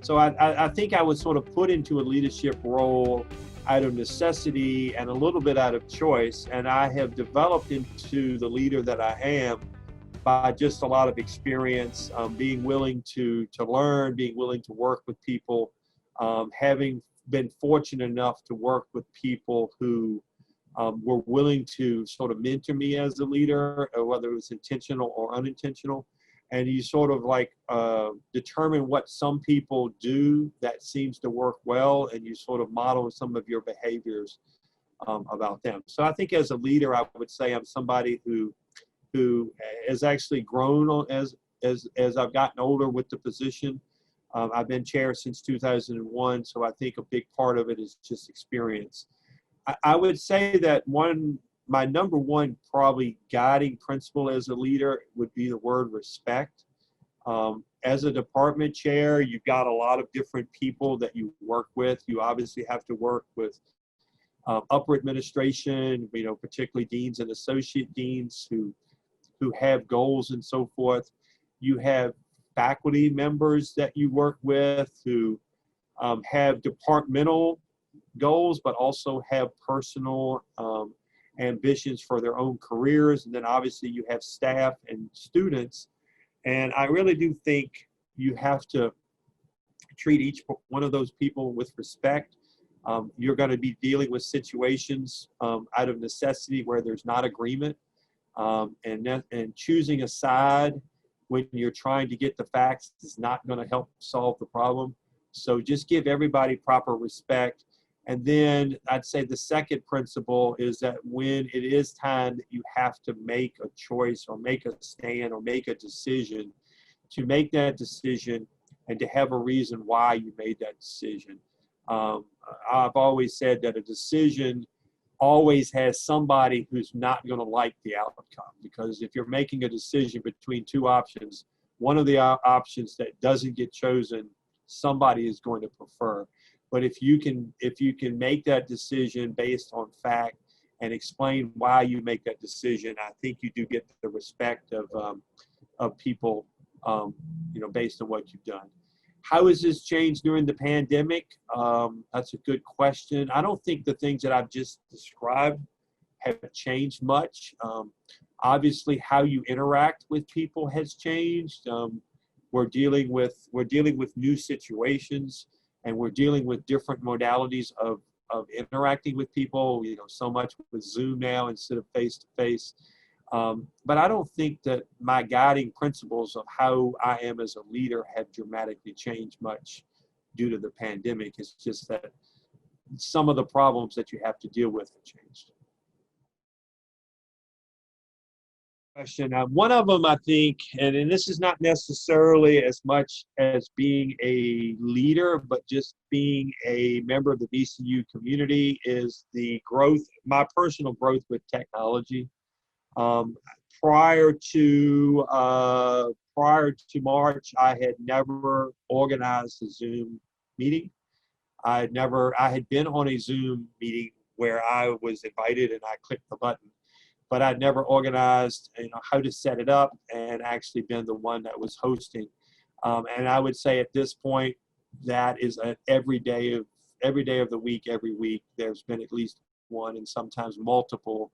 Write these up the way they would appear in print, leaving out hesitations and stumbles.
So I think I was sort of put into a leadership role out of necessity and a little bit out of choice. And I have developed into the leader that I am by just a lot of experience, being willing to learn, being willing to work with people, having been fortunate enough to work with people who were willing to sort of mentor me as a leader, whether it was intentional or unintentional. And you sort of like determine what some people do that seems to work well, and you sort of model some of your behaviors about them. So I think as a leader, I would say I'm somebody who has actually grown as I've gotten older with the position. I've been chair since 2001, so I think a big part of it is just experience. I would say that my number one probably guiding principle as a leader would be the word respect. As a department chair, you've got a lot of different people that you work with. You obviously have to work with upper administration, particularly deans and associate deans who have goals and so forth. You have faculty members that you work with who have departmental goals, but also have personal ambitions for their own careers. And then obviously you have staff and students. And I really do think you have to treat each one of those people with respect. You're going to be dealing with situations out of necessity where there's not agreement. And choosing a side when you're trying to get the facts is not going to help solve the problem. So just give everybody proper respect. And then I'd say the second principle is that when it is time that you have to make a choice or make a stand or make a decision, to make that decision and to have a reason why you made that decision. I've always said that a decision always has somebody who's not going to like the outcome, because if you're making a decision between two options, one of the options that doesn't get chosen, somebody is going to prefer. But if you can make that decision based on fact and explain why you make that decision, I think you do get the respect of people, based on what you've done. How has this changed during the pandemic? That's a good question. I don't think the things that I've just described have changed much. Obviously, how you interact with people has changed. We're dealing with new situations, and we're dealing with different modalities of interacting with people. So much with Zoom now instead of face to face. But I don't think that my guiding principles of how I am as a leader have dramatically changed much due to the pandemic. It's just that some of the problems that you have to deal with have changed. Question. One of them, I think, and this is not necessarily as much as being a leader, but just being a member of the VCU community, is the growth, my personal growth with technology. Prior to March, I had never organized a Zoom meeting. I had been on a Zoom meeting where I was invited and I clicked the button, but I'd never organized, how to set it up and actually been the one that was hosting. And I would say at this point, that is every day of the week, every week, there's been at least one and sometimes multiple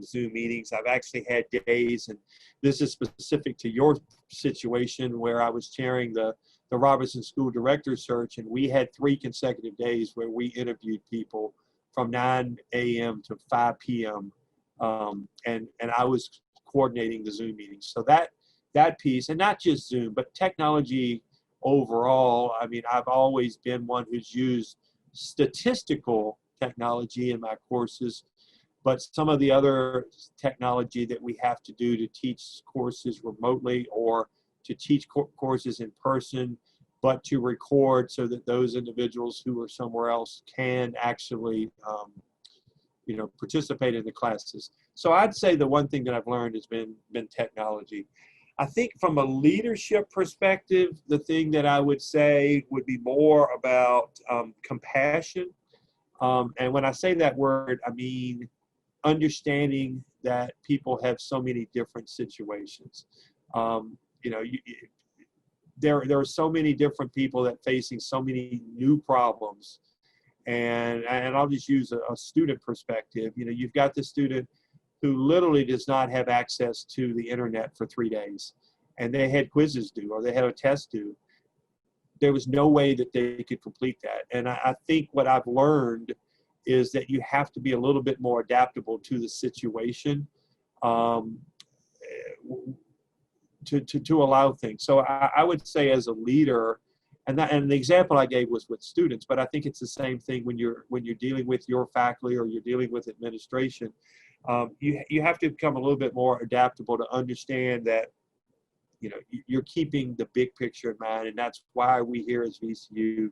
Zoom meetings. I've actually had days, and this is specific to your situation, where I was chairing the Robertson School Director Search, and we had 3 consecutive days where we interviewed people from 9 a.m. to 5 p.m. And I was coordinating the Zoom meetings. So that piece, and not just Zoom, but technology overall. I mean, I've always been one who's used statistical technology in my courses, but some of the other technology that we have to do to teach courses remotely or to teach courses in person, but to record so that those individuals who are somewhere else can actually participate in the classes. So I'd say the one thing that I've learned has been technology. I think from a leadership perspective, the thing that I would say would be more about compassion. And when I say that word, I mean understanding that people have so many different situations. there are so many different people that facing so many new problems. And I'll just use a student perspective. You know, you've got the student who literally does not have access to the internet for 3 days, and they had quizzes due or they had a test due. There was no way that they could complete that. And I think what I've learned is that you have to be a little bit more adaptable to the situation, to allow things. So I would say as a leader, and the example I gave was with students, but I think it's the same thing when you're dealing with your faculty or you're dealing with administration. You have to become a little bit more adaptable to understand that, you know, you're keeping the big picture in mind, and that's why we here as VCU,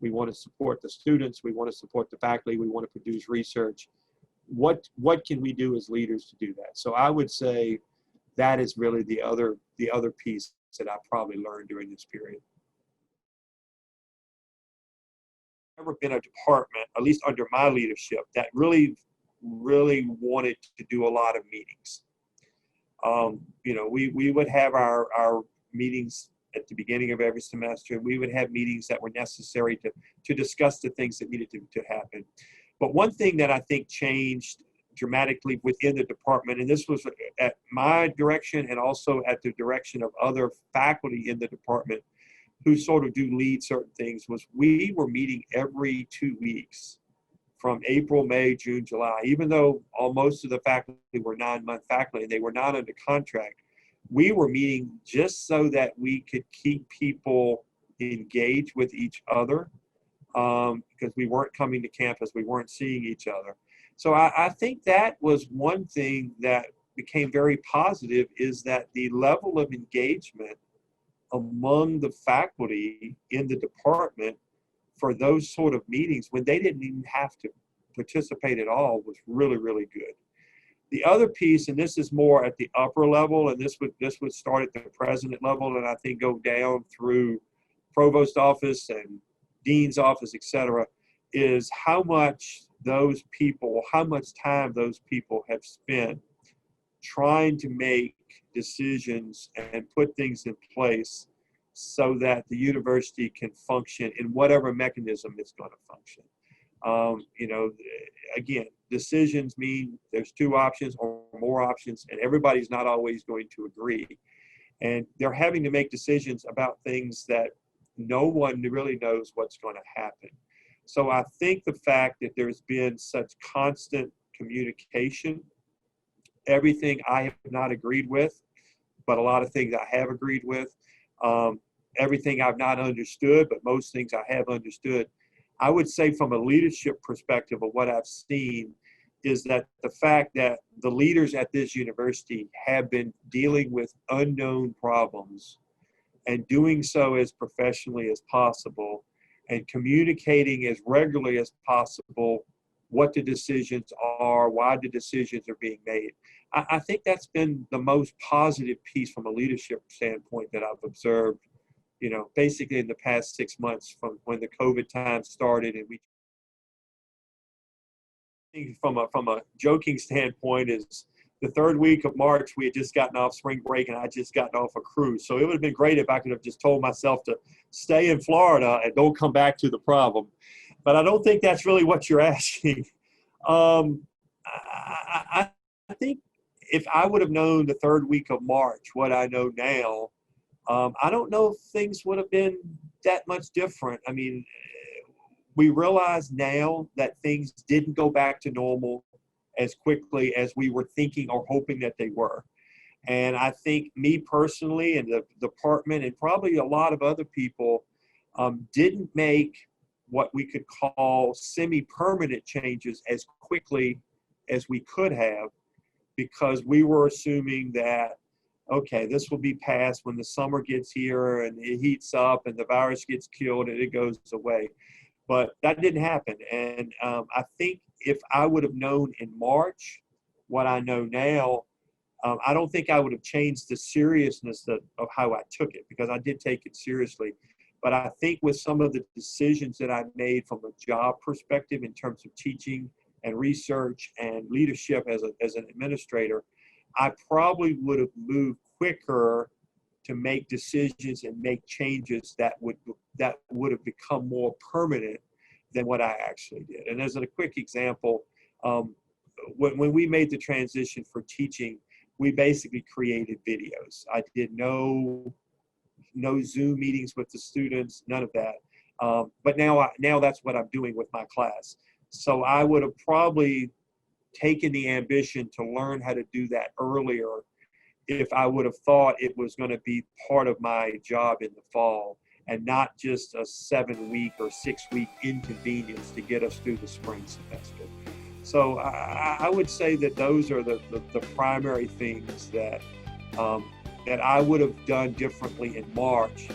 we want to support the students, we want to support the faculty, we want to produce research. What can we do as leaders to do that? So I would say that is really the other piece that I probably learned during this period. Never been a department, at least under my leadership, that really wanted to do a lot of meetings. You know, we would have our meetings at the beginning of every semester. We would have meetings that were necessary to discuss the things that needed to happen. But one thing that I think changed dramatically within the department, and this was at my direction and also at the direction of other faculty in the department who sort of do lead certain things, was we were meeting every 2 weeks from April, May, June, July. Even though most of the faculty were 9-month faculty and they were not under contract, we were meeting just so that we could keep people engaged with each other, because we weren't coming to campus, we weren't seeing each other. So I think that was one thing that became very positive, is that the level of engagement among the faculty in the department for those sort of meetings when they didn't even have to participate at all was really, really good. The other piece, and this is more at the upper level, and this would start at the president level and I think go down through provost office and dean's office, et cetera, is how much time those people have spent trying to make decisions and put things in place so that the university can function in whatever mechanism it's going to function. You know, again, decisions mean there's 2 options or more options, and everybody's not always going to agree. And they're having to make decisions about things that no one really knows what's going to happen. So I think the fact that there's been such constant communication, everything I have not agreed with, but a lot of things I have agreed with, everything I've not understood, but most things I have understood. I would say from a leadership perspective of what I've seen is that the fact that the leaders at this university have been dealing with unknown problems and doing so as professionally as possible and communicating as regularly as possible what the decisions are, why the decisions are being made. I think that's been the most positive piece from a leadership standpoint that I've observed, you know, basically in the past 6 months from when the COVID time started. And we think from a joking standpoint is the 3rd week of March, we had just gotten off spring break and I just gotten off a cruise. So it would have been great if I could have just told myself to stay in Florida and don't come back to the problem. But I don't think that's really what you're asking. I think if I would have known the 3rd week of March what I know now, I don't know if things would have been that much different. I mean, we realize now that things didn't go back to normal as quickly as we were thinking or hoping that they were. And I think me personally and the department and probably a lot of other people didn't make what we could call semi-permanent changes as quickly as we could have, because we were assuming that, okay, this will be past when the summer gets here and it heats up and the virus gets killed and it goes away. But that didn't happen. And I think if I would have known in March what I know now, I don't think I would have changed the seriousness of how I took it, because I did take it seriously. But I think with some of the decisions that I made from a job perspective in terms of teaching and research and leadership as an administrator, I probably would have moved quicker to make decisions and make changes that would have become more permanent than what I actually did. And as a quick example, when we made the transition for teaching, we basically created videos. I did no Zoom meetings with the students, none of that. But now that's what I'm doing with my class. So I would have probably taken the ambition to learn how to do that earlier if I would have thought it was going to be part of my job in the fall and not just a 7-week or 6-week inconvenience to get us through the spring semester. So I would say that those are the primary things that I would have done differently in March